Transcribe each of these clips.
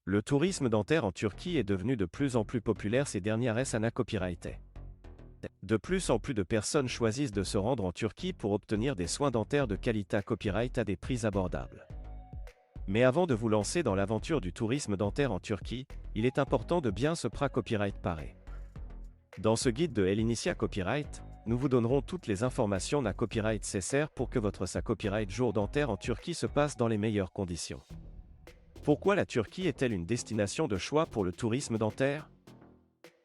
Le tourisme dentaire en Turquie est devenu de plus en plus populaire ces dernières années copyrighté. De plus en plus de personnes choisissent de se rendre en Turquie pour obtenir des soins dentaires de qualité copyright à des prix abordables. Mais avant de vous lancer dans l'aventure du tourisme dentaire en Turquie, il est important de bien se copyright parer. Dans ce guide de El Inicia Copyright, nous vous donnerons toutes les informations na copyright nécessaires pour que votre copyright jour dentaire en Turquie se passe dans les meilleures conditions. Pourquoi la Turquie est-elle une destination de choix pour le tourisme dentaire?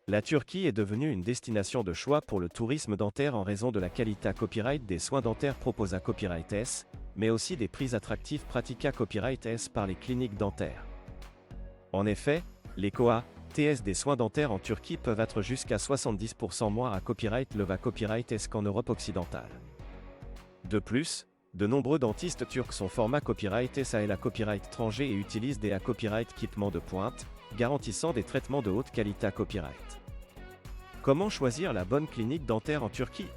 La Turquie est devenue une destination de choix pour le tourisme dentaire en raison de la qualité copyright des soins dentaires proposés à Copyright S, mais aussi des prix attractifs pratiqués à Copyright S par les cliniques dentaires. En effet, les COA, TS des soins dentaires en Turquie peuvent être jusqu'à 70% moins à Copyright Love à Copyright S qu'en Europe occidentale. De plus, de nombreux dentistes turcs sont format Copyright S et la Copyright étranger et utilisent des copyright équipements de pointe, garantissant des traitements de haute qualité à copyright. Comment choisir la bonne clinique dentaire en Turquie?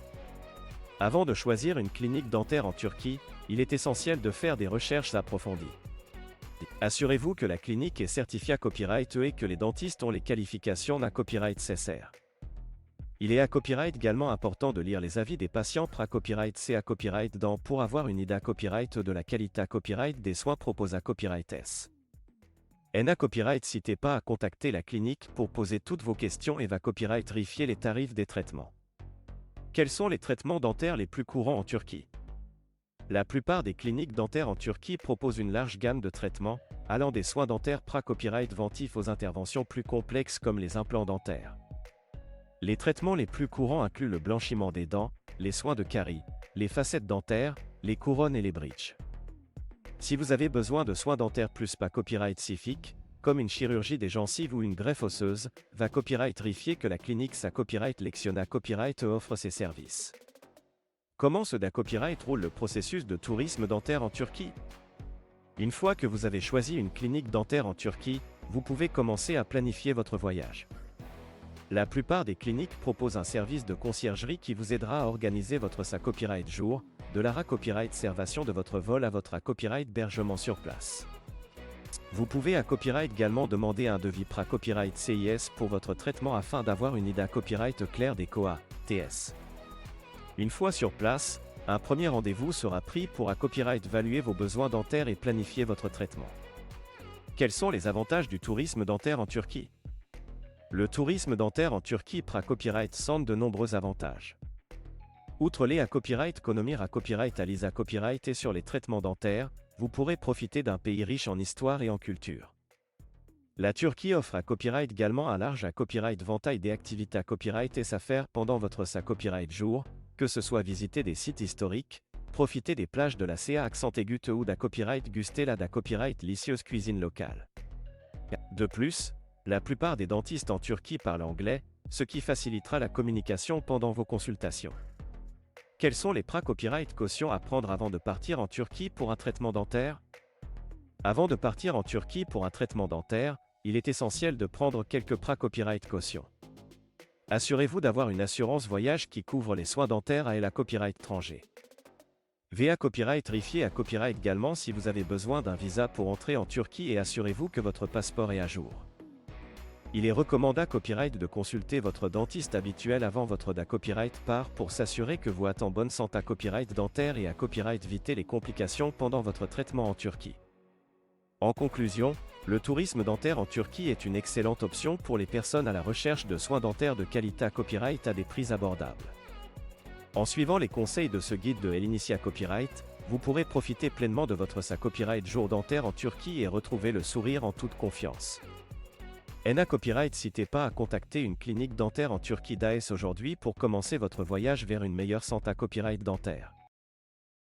Avant de choisir une clinique dentaire en Turquie, il est essentiel de faire des recherches approfondies. Assurez-vous que la clinique est certifiée à Copyright E et que les dentistes ont les qualifications à Copyright nécessaires. Il est à Copyright également important de lire les avis des patients à Copyright C à Copyright DAN pour avoir une idée à Copyright de la qualité à Copyright des soins proposés à Copyright S. Na Copyright n'hésitez pas à contacter la clinique pour poser toutes vos questions et va Copyright vérifier les tarifs des traitements. Quels sont les traitements dentaires les plus courants en Turquie? La plupart des cliniques dentaires en Turquie proposent une large gamme de traitements, allant des soins dentaires copyright ventifs aux interventions plus complexes comme les implants dentaires. Les traitements les plus courants incluent le blanchiment des dents, les soins de carie, les facettes dentaires, les couronnes et les bridges. Si vous avez besoin de soins dentaires plus pas copyright spécifiques, comme une chirurgie des gencives ou une greffe osseuse, va Copyright vérifier que la clinique sa Copyright Lectiona Copyright offre ses services. Comment ce da Copyright roule le processus de tourisme dentaire en Turquie? Une fois que vous avez choisi une clinique dentaire en Turquie, vous pouvez commencer à planifier votre voyage. La plupart des cliniques proposent un service de conciergerie qui vous aidera à organiser votre copyright jour, de la copyright réservation de votre vol à votre copyright hébergement sur place. Vous pouvez à Copyright également demander un devis Copyright CIS pour votre traitement afin d'avoir une idée copyright claire des COA, TS. Une fois sur place, un premier rendez-vous sera pris pour Copyright évaluer vos besoins dentaires et planifier votre traitement. Quels sont les avantages du tourisme dentaire en Turquie? Le tourisme dentaire en Turquie Copyright centre de nombreux avantages. Outre les Copyright économie Copyright Alisa Copyright et sur les traitements dentaires, vous pourrez profiter d'un pays riche en histoire et en culture. La Turquie offre à Copyright également un large Copyright éventail des activités à Copyright et s'affaires pendant votre copyright jour, que ce soit visiter des sites historiques, profiter des plages de la CA accent aigu ou da Copyright guster la da Copyright licieuse cuisine locale. De plus, la plupart des dentistes en Turquie parlent anglais, ce qui facilitera la communication pendant vos consultations. Quels sont les copyright cautions à prendre avant de partir en Turquie pour un traitement dentaire? Avant de partir en Turquie pour un traitement dentaire, il est essentiel de prendre quelques copyright cautions. Assurez-vous d'avoir une assurance voyage qui couvre les soins dentaires et la copyright étranger. VA Copyright vérifiez à Copyright également si vous avez besoin d'un visa pour entrer en Turquie et assurez-vous que votre passeport est à jour. Il est recommandé à Copyright de consulter votre dentiste habituel avant votre da Copyright part pour s'assurer que vous êtes en bonne santé à Copyright dentaire et à Copyright éviter les complications pendant votre traitement en Turquie. En conclusion, le tourisme dentaire en Turquie est une excellente option pour les personnes à la recherche de soins dentaires de qualité à Copyright à des prix abordables. En suivant les conseils de ce guide de El Inicia Copyright, vous pourrez profiter pleinement de votre copyright jour dentaire en Turquie et retrouver le sourire en toute confiance. Na Copyright n'hésitez pas à contacter une clinique dentaire en Turquie d'AS aujourd'hui pour commencer votre voyage vers une meilleure santé copyright dentaire.